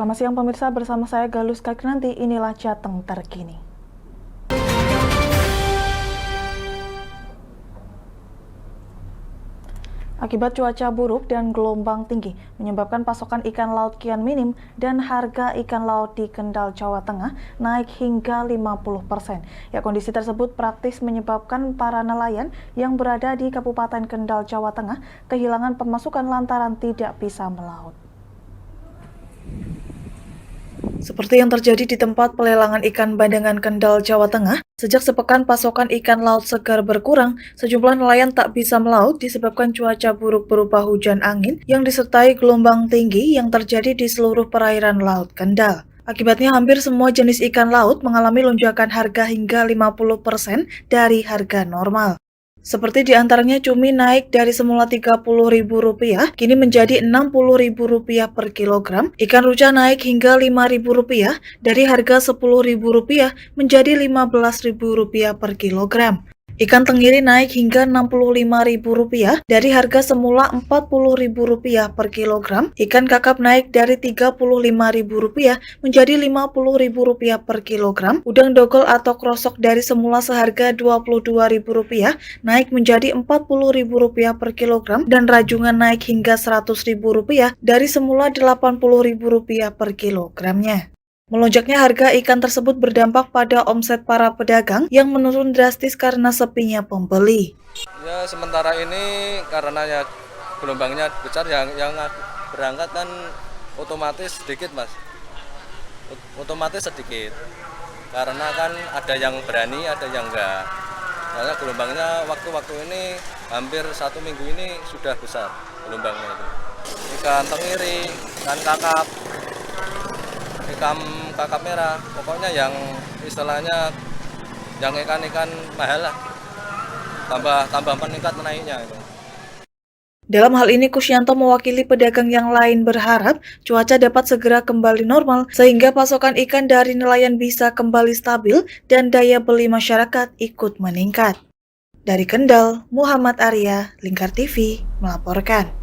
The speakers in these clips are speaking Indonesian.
Selamat siang pemirsa, bersama saya Galus Kaknanti, inilah Jateng terkini. Akibat cuaca buruk dan gelombang tinggi menyebabkan pasokan ikan laut kian minim dan harga ikan laut di Kendal, Jawa Tengah naik hingga 50%. Ya, kondisi tersebut praktis menyebabkan para nelayan yang berada di Kabupaten Kendal, Jawa Tengah kehilangan pemasukan lantaran tidak bisa melaut. Seperti yang terjadi di tempat pelelangan ikan Bandengan Kendal, Jawa Tengah, sejak sepekan pasokan ikan laut segar berkurang, sejumlah nelayan tak bisa melaut disebabkan cuaca buruk berupa hujan angin yang disertai gelombang tinggi yang terjadi di seluruh perairan Laut Kendal. Akibatnya hampir semua jenis ikan laut mengalami lonjakan harga hingga 50% dari harga normal. Seperti diantaranya cumi naik dari semula Rp30.000 kini menjadi Rp60.000 per kilogram, ikan ruca naik hingga Rp5.000 dari harga Rp10.000 menjadi Rp15.000 per kilogram. Ikan tenggiri naik hingga Rp65.000 dari harga semula Rp40.000 per kilogram. Ikan kakap naik dari Rp35.000 menjadi Rp50.000 per kilogram. Udang dogol atau krosok dari semula seharga Rp22.000 naik menjadi Rp40.000 per kilogram dan rajungan naik hingga Rp100.000 dari semula Rp80.000 per kilogramnya. Melonjaknya harga ikan tersebut berdampak pada omset para pedagang yang menurun drastis karena sepinya pembeli. Ya, sementara ini karena ya gelombangnya besar, yang berangkat kan otomatis sedikit, Mas. Otomatis sedikit. Karena kan ada yang berani, ada yang enggak. Karena gelombangnya waktu-waktu ini hampir 1 minggu ini sudah besar gelombangnya itu. Ikan tenggiri, ikan kakap, ikan kakap merah, pokoknya yang istilahnya yang ikan-ikan mahal lah, tambah meningkat naiknya itu. Dalam hal ini Kusyanto mewakili pedagang yang lain berharap cuaca dapat segera kembali normal sehingga pasokan ikan dari nelayan bisa kembali stabil dan daya beli masyarakat ikut meningkat. Dari Kendal, Muhammad Arya, Lingkar TV melaporkan.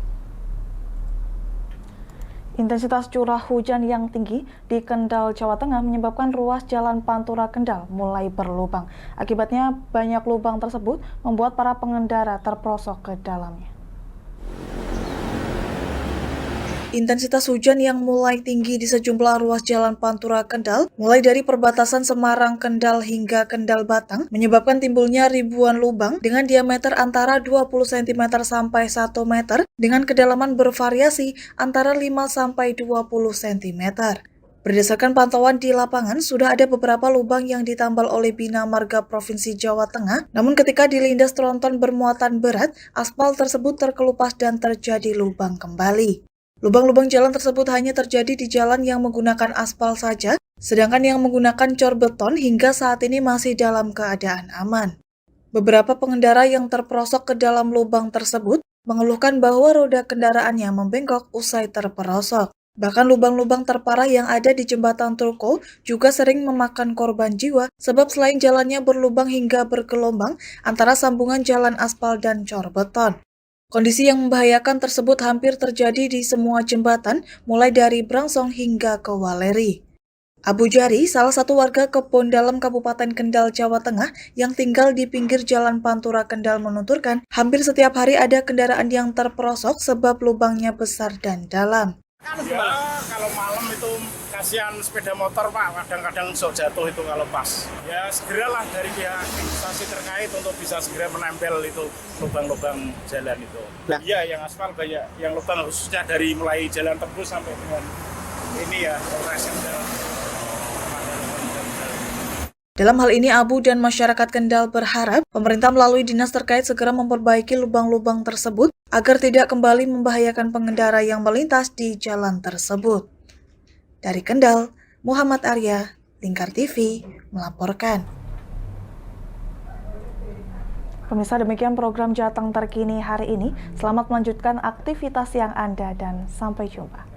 Intensitas curah hujan yang tinggi di Kendal, Jawa Tengah menyebabkan ruas jalan Pantura Kendal mulai berlubang. Akibatnya banyak lubang tersebut membuat para pengendara terperosok ke dalamnya. Intensitas hujan yang mulai tinggi di sejumlah ruas jalan Pantura Kendal, mulai dari perbatasan Semarang Kendal hingga Kendal Batang, menyebabkan timbulnya ribuan lubang dengan diameter antara 20 cm sampai 1 meter dengan kedalaman bervariasi antara 5 sampai 20 cm. Berdasarkan pantauan di lapangan, sudah ada beberapa lubang yang ditambal oleh Bina Marga Provinsi Jawa Tengah, namun ketika dilindas tronton bermuatan berat, aspal tersebut terkelupas dan terjadi lubang kembali. Lubang-lubang jalan tersebut hanya terjadi di jalan yang menggunakan aspal saja, sedangkan yang menggunakan cor beton hingga saat ini masih dalam keadaan aman. Beberapa pengendara yang terperosok ke dalam lubang tersebut mengeluhkan bahwa roda kendaraannya membengkok usai terperosok. Bahkan lubang-lubang terparah yang ada di jembatan Truko juga sering memakan korban jiwa sebab selain jalannya berlubang hingga bergelombang antara sambungan jalan aspal dan cor beton. Kondisi yang membahayakan tersebut hampir terjadi di semua jembatan, mulai dari Brangsong hingga ke Waleri. Abu Jari, salah satu warga Kebon Dalam Kabupaten Kendal, Jawa Tengah, yang tinggal di pinggir jalan Pantura Kendal menuturkan, hampir setiap hari ada kendaraan yang terperosok sebab lubangnya besar dan dalam. Ya, kalau malam itu kasihan sepeda motor, Pak, kadang-kadang sok jatuh itu kalau pas. Ya, segeralah dari pihak instansi terkait untuk bisa segera menempel itu lubang-lubang jalan itu. Iya, yang aspal banyak, yang lubang khususnya dari mulai jalan tembus sampai dengan ini ya, Polres Kendal. Dalam hal ini, Abu dan masyarakat Kendal berharap pemerintah melalui dinas terkait segera memperbaiki lubang-lubang tersebut agar tidak kembali membahayakan pengendara yang melintas di jalan tersebut. Dari Kendal, Muhammad Arya, Lingkar TV, melaporkan. Pemirsa, demikian program Jateng terkini hari ini. Selamat melanjutkan aktivitas yang Anda dan sampai jumpa.